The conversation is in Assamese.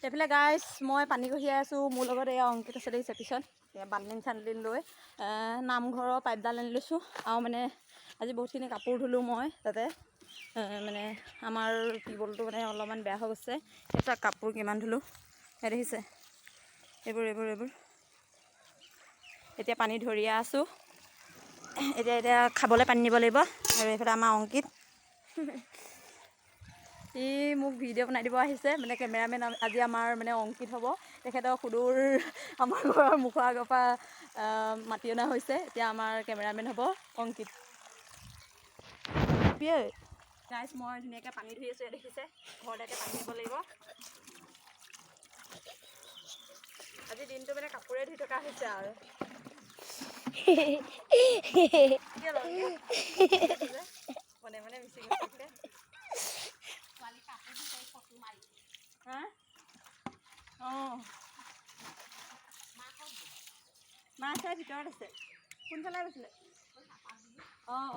এইফালে গাইছ মই পানী কঢ়িয়াই আছোঁ। মোৰ লগত এয়া অংকিত আছে দেখিছে পিছত বানলিন চানলিন লৈ নামঘৰৰ পাইপডাল আনি লৈছোঁ। আৰু মানে আজি বহুতখিনি কাপোৰ ধুলোঁ মই তাতে মানে আমাৰ টিউবৱেলটো মানে অলপমান বেয়া হৈ গৈছে। তাৰপিছত কাপোৰ কিমান ধুলোঁ দেখিছে এইবোৰ এতিয়া পানী ধৰিয়া আছোঁ। এতিয়া খাবলৈ পানী নিব লাগিব। আৰু এইফালে আমাৰ অংকিত ই মোক ভিডিঅ' বনাই দিব আহিছে মানে কেমেৰামেন আজি আমাৰ মানে অংকিত হ'ব। তেখেতক সুদূৰ আমাৰ ঘৰৰ মুখৰ আগৰ পৰা মাতি অনা হৈছে। এতিয়া আমাৰ কেমেৰামেন হ'ব অংকিত। গাইছ মই ধুনীয়াকৈ পানী ধুই আছোঁ। দেখিছে ঘৰলৈকে পানী নিব লাগিব। আজি দিনটো মানে কাপোৰে ধুই থকা হৈছে আৰু মনে মনে মিচি গৈছে। অঁ মা আছে ভিতৰত আছে। কোনফালে গৈছিলে? অঁ